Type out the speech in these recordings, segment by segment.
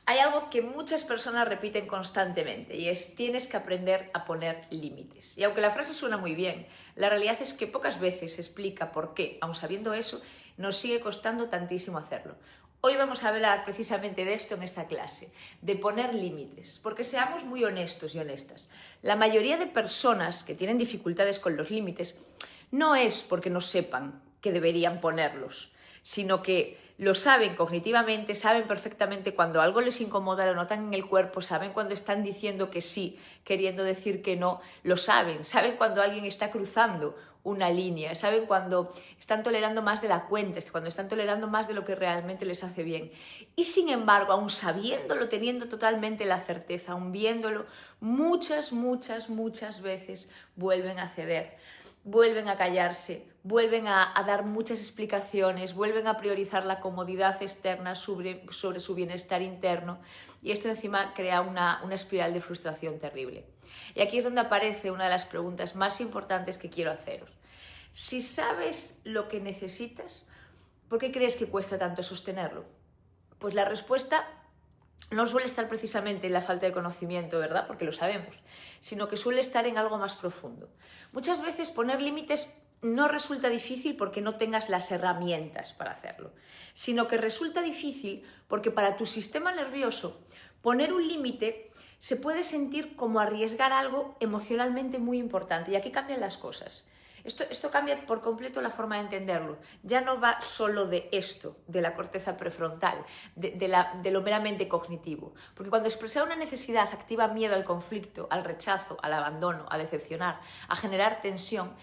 Hay algo que muchas personas repiten constantemente y es: tienes que aprender a poner límites. Y aunque la frase suena muy bien, la realidad es que pocas veces se explica por qué, aun sabiendo eso, nos sigue costando tantísimo hacerlo. Hoy vamos a hablar precisamente de esto en esta clase, de poner límites, porque seamos muy honestos y honestas. La mayoría de personas que tienen dificultades con los límites no es porque no sepan que deberían ponerlos, sino que lo saben cognitivamente, saben perfectamente cuando algo les incomoda, lo notan en el cuerpo, saben cuando están diciendo que sí, queriendo decir que no, lo saben cuando alguien está cruzando una línea, saben cuando están tolerando más de la cuenta, cuando están tolerando más de lo que realmente les hace bien. Y sin embargo, aun sabiéndolo, teniendo totalmente la certeza, aun viéndolo, muchas veces vuelven a ceder, vuelven a callarse, vuelven a dar muchas explicaciones, vuelven a priorizar la comodidad externa sobre su bienestar interno, y esto encima crea una espiral de frustración terrible. Y aquí es donde aparece una de las preguntas más importantes que quiero haceros. Si sabes lo que necesitas, ¿por qué crees que cuesta tanto sostenerlo? Pues la respuesta no suele estar precisamente en la falta de conocimiento, ¿verdad? Porque lo sabemos, sino que suele estar en algo más profundo. Muchas veces poner límites no resulta difícil porque no tengas las herramientas para hacerlo, sino que resulta difícil porque para tu sistema nervioso poner un límite se puede sentir como arriesgar algo emocionalmente muy importante, y aquí cambian las cosas. Esto cambia por completo la forma de entenderlo. Ya no va solo de esto, de la corteza prefrontal, de lo meramente cognitivo. Porque cuando expresar una necesidad activa miedo al conflicto, al rechazo, al abandono, a decepcionar, a generar tensión,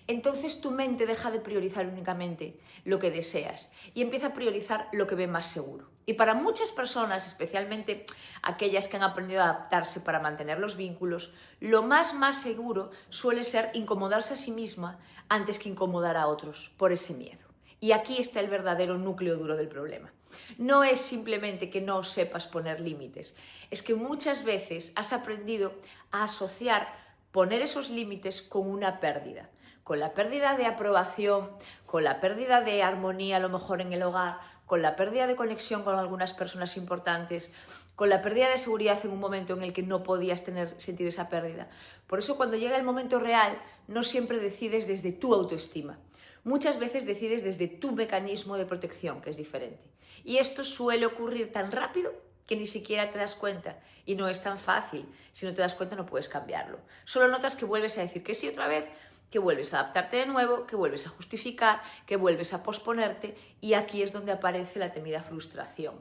entonces tu mente deja de priorizar únicamente lo que deseas y empieza a priorizar lo que ve más seguro. Y para muchas personas, especialmente aquellas que han aprendido a adaptarse para mantener los vínculos, lo más seguro suele ser incomodarse a sí misma antes que incomodar a otros por ese miedo. Y aquí está el verdadero núcleo duro del problema. No es simplemente que no sepas poner límites, es que muchas veces has aprendido a asociar poner esos límites con una pérdida. Con la pérdida de aprobación, con la pérdida de armonía a lo mejor en el hogar, con la pérdida de conexión con algunas personas importantes, con la pérdida de seguridad en un momento en el que no podías sentir esa pérdida. Por eso cuando llega el momento real, no siempre decides desde tu autoestima. Muchas veces decides desde tu mecanismo de protección, que es diferente. Y esto suele ocurrir tan rápido que ni siquiera te das cuenta. Y no es tan fácil. Si no te das cuenta no puedes cambiarlo. Solo notas que vuelves a decir que sí otra vez, que vuelves a adaptarte de nuevo, que vuelves a justificar, que vuelves a posponerte, y aquí es donde aparece la temida frustración,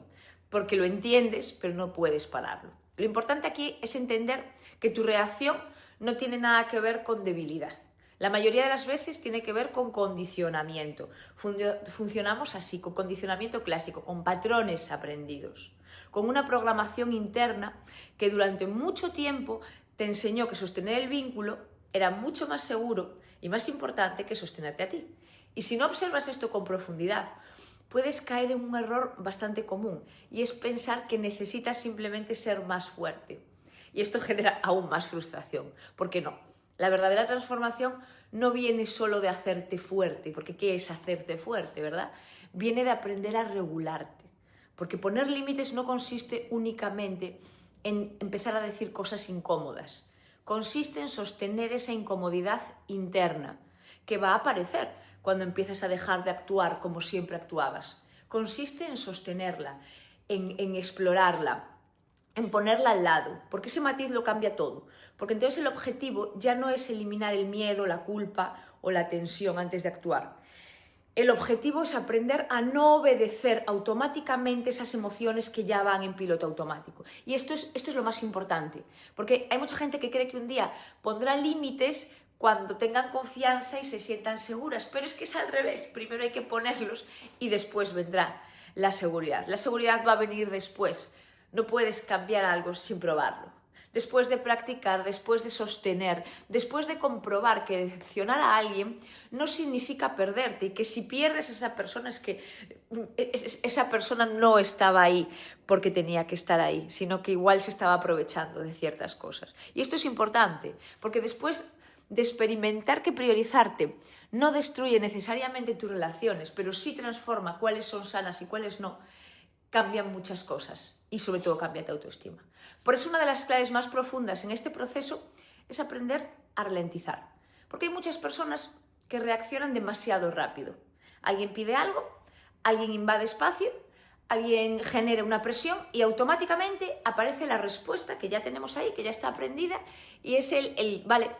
porque lo entiendes pero no puedes pararlo. Lo importante aquí es entender que tu reacción no tiene nada que ver con debilidad. La mayoría de las veces tiene que ver con condicionamiento. Funcionamos así, con condicionamiento clásico, con patrones aprendidos, con una programación interna que durante mucho tiempo te enseñó que sostener el vínculo era mucho más seguro y más importante que sostenerte a ti. Y si no observas esto con profundidad, puedes caer en un error bastante común, y es pensar que necesitas simplemente ser más fuerte. Y esto genera aún más frustración, porque no. La verdadera transformación no viene solo de hacerte fuerte, porque ¿qué es hacerte fuerte, verdad? Viene de aprender a regularte, porque poner límites no consiste únicamente en empezar a decir cosas incómodas. Consiste en sostener esa incomodidad interna que va a aparecer cuando empiezas a dejar de actuar como siempre actuabas. Consiste en sostenerla, en explorarla, en ponerla al lado, porque ese matiz lo cambia todo. Porque entonces el objetivo ya no es eliminar el miedo, la culpa o la tensión antes de actuar. El objetivo es aprender a no obedecer automáticamente esas emociones que ya van en piloto automático. Y esto es lo más importante, porque hay mucha gente que cree que un día pondrá límites cuando tengan confianza y se sientan seguras, pero es que es al revés. Primero hay que ponerlos y después vendrá la seguridad. La seguridad va a venir después. No puedes cambiar algo sin probarlo. Después de practicar, después de sostener, después de comprobar que decepcionar a alguien no significa perderte, y que si pierdes a esa persona es que esa persona no estaba ahí porque tenía que estar ahí, sino que igual se estaba aprovechando de ciertas cosas. Y esto es importante, porque después de experimentar que priorizarte no destruye necesariamente tus relaciones, pero sí transforma cuáles son sanas y cuáles no, cambian muchas cosas y sobre todo cambia tu autoestima. Por eso una de las claves más profundas en este proceso es aprender a ralentizar. Porque hay muchas personas que reaccionan demasiado rápido. Alguien pide algo, alguien invade espacio, alguien genera una presión y automáticamente aparece la respuesta que ya tenemos ahí, que ya está aprendida, y es vale,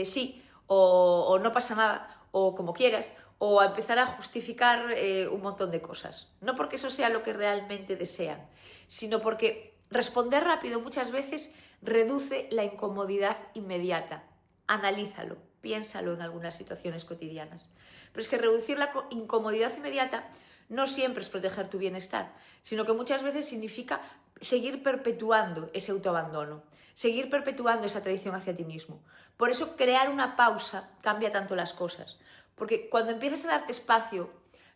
sí, o no pasa nada, o como quieras, o a empezar a justificar un montón de cosas. No porque eso sea lo que realmente desean, sino porque responder rápido muchas veces reduce la incomodidad inmediata. Analízalo, piénsalo en algunas situaciones cotidianas. Pero es que reducir la incomodidad inmediata no siempre es proteger tu bienestar, sino que muchas veces significa seguir perpetuando ese autoabandono, seguir perpetuando esa traición hacia ti mismo. Por eso crear una pausa cambia tanto las cosas, porque cuando empiezas a darte espacio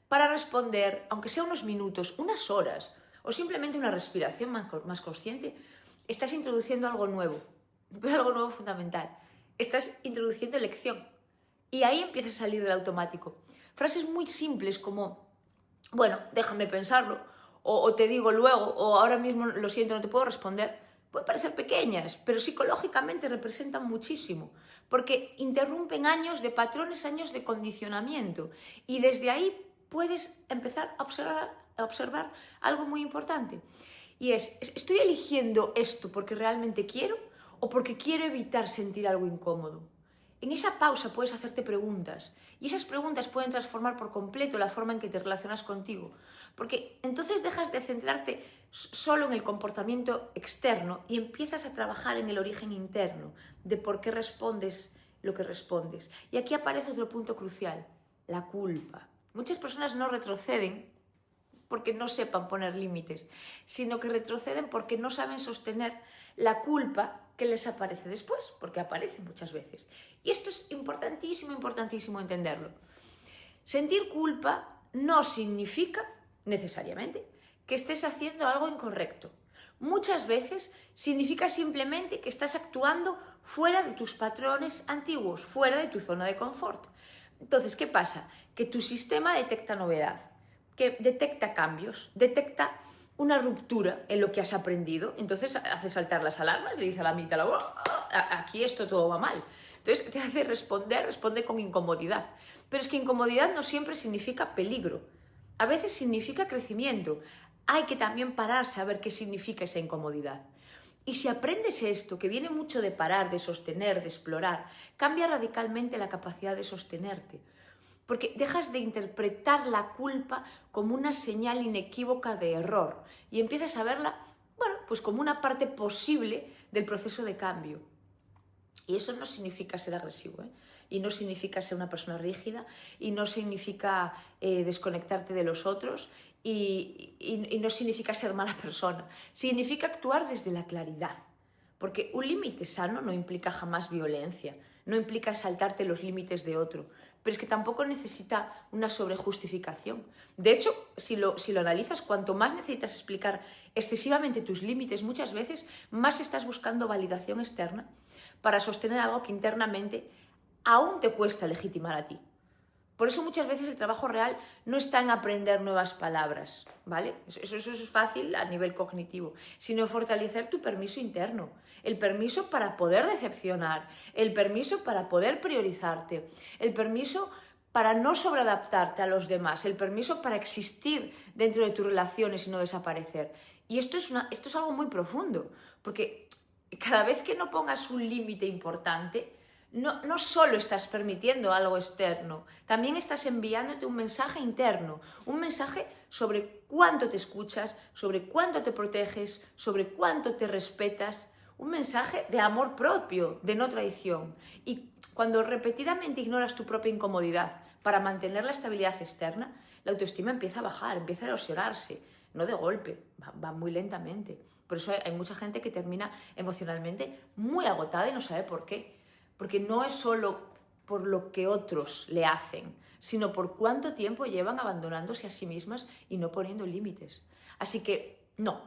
para responder, aunque sea unos minutos, unas horas, o simplemente una respiración más consciente, estás introduciendo algo nuevo, pero algo nuevo fundamental. Estás introduciendo elección y ahí empiezas a salir del automático. Frases muy simples como, bueno, déjame pensarlo, o te digo luego, o ahora mismo lo siento, no te puedo responder, pueden parecer pequeñas, pero psicológicamente representan muchísimo, porque interrumpen años de patrones, años de condicionamiento, y desde ahí puedes empezar a observar algo muy importante, y ¿estoy eligiendo esto porque realmente quiero o porque quiero evitar sentir algo incómodo? En esa pausa puedes hacerte preguntas y esas preguntas pueden transformar por completo la forma en que te relacionas contigo, porque entonces dejas de centrarte solo en el comportamiento externo y empiezas a trabajar en el origen interno de por qué respondes lo que respondes. Y aquí aparece otro punto crucial, la culpa. Muchas personas no retroceden porque no sepan poner límites, sino que retroceden porque no saben sostener la culpa que les aparece después, porque aparece muchas veces. Y esto es importantísimo, importantísimo entenderlo. Sentir culpa no significa necesariamente que estés haciendo algo incorrecto. Muchas veces significa simplemente que estás actuando fuera de tus patrones antiguos, fuera de tu zona de confort. Entonces, ¿qué pasa? Que tu sistema detecta novedad, que detecta cambios, detecta una ruptura en lo que has aprendido, entonces hace saltar las alarmas, le dice a la amígdala, oh, aquí esto todo va mal. Entonces te hace responde con incomodidad. Pero es que incomodidad no siempre significa peligro, a veces significa crecimiento. Hay que también pararse a ver qué significa esa incomodidad. Y si aprendes esto, que viene mucho de parar, de sostener, de explorar, cambia radicalmente la capacidad de sostenerte. Porque dejas de interpretar la culpa como una señal inequívoca de error y empiezas a verla, bueno, pues como una parte posible del proceso de cambio. Y eso no significa ser agresivo, ¿eh? Y no significa ser una persona rígida, y no significa desconectarte de los otros, y no significa ser mala persona. Significa actuar desde la claridad. Porque un límite sano no implica jamás violencia, no implica saltarte los límites de otro, pero es que tampoco necesita una sobrejustificación. De hecho, si lo analizas, cuanto más necesitas explicar excesivamente tus límites, muchas veces más estás buscando validación externa para sostener algo que internamente aún te cuesta legitimar a ti. Por eso muchas veces el trabajo real no está en aprender nuevas palabras, ¿vale? Eso es fácil a nivel cognitivo, sino en fortalecer tu permiso interno, el permiso para poder decepcionar, el permiso para poder priorizarte, el permiso para no sobreadaptarte a los demás, el permiso para existir dentro de tus relaciones y no desaparecer. Y esto es algo muy profundo, porque cada vez que no pongas un límite importante, no solo estás permitiendo algo externo, también estás enviándote un mensaje interno, un mensaje sobre cuánto te escuchas, sobre cuánto te proteges, sobre cuánto te respetas, un mensaje de amor propio, de no traición. Y cuando repetidamente ignoras tu propia incomodidad para mantener la estabilidad externa, la autoestima empieza a bajar, empieza a erosionarse, no de golpe, va muy lentamente. Por eso hay mucha gente que termina emocionalmente muy agotada y no sabe por qué. Porque no es solo por lo que otros le hacen, sino por cuánto tiempo llevan abandonándose a sí mismas y no poniendo límites. Así que no,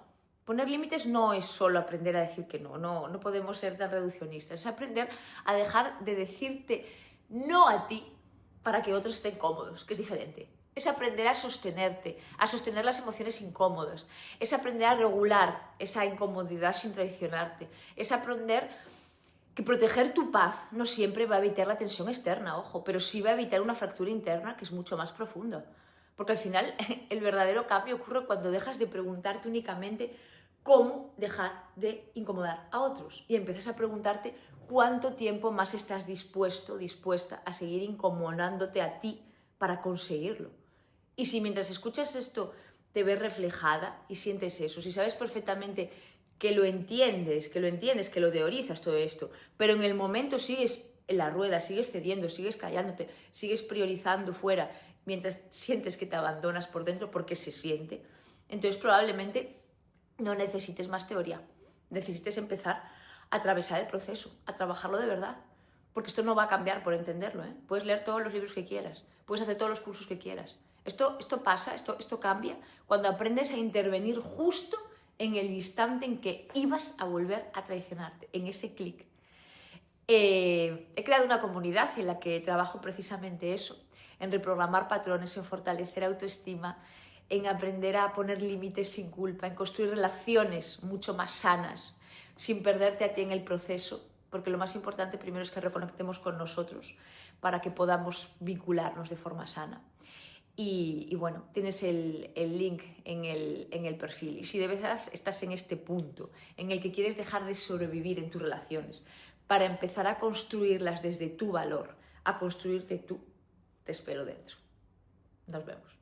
poner límites no es solo aprender a decir que no podemos ser tan reduccionistas, es aprender a dejar de decirte no a ti para que otros estén cómodos, que es diferente. es aprender a sostenerte, a sostener las emociones incómodas, es aprender a regular esa incomodidad sin traicionarte, es aprender que proteger tu paz no siempre va a evitar la tensión externa, ojo, pero sí va a evitar una fractura interna que es mucho más profunda. Porque al final el verdadero cambio ocurre cuando dejas de preguntarte únicamente cómo dejar de incomodar a otros y empiezas a preguntarte cuánto tiempo más estás dispuesta a seguir incomodándote a ti para conseguirlo. Y si mientras escuchas esto te ves reflejada y sientes eso, si sabes perfectamente que lo entiendes, que lo teorizas todo esto, pero en el momento sigues en la rueda, sigues cediendo, sigues callándote, sigues priorizando fuera, mientras sientes que te abandonas por dentro porque se siente, entonces probablemente no necesites más teoría, necesites empezar a atravesar el proceso, a trabajarlo de verdad, porque esto no va a cambiar por entenderlo, ¿eh? Puedes leer todos los libros que quieras, puedes hacer todos los cursos que quieras. Esto pasa, esto cambia cuando aprendes a intervenir justo en el instante en que ibas a volver a traicionarte, en ese clic. He creado una comunidad en la que trabajo precisamente eso, en reprogramar patrones, en fortalecer autoestima, en aprender a poner límites sin culpa, en construir relaciones mucho más sanas, sin perderte a ti en el proceso, porque lo más importante primero es que reconectemos con nosotros para que podamos vincularnos de forma sana. Y bueno, tienes el link en el perfil. Y si de verdad estás en este punto en el que quieres dejar de sobrevivir en tus relaciones para empezar a construirlas desde tu valor, a construirte tú, te espero dentro. Nos vemos.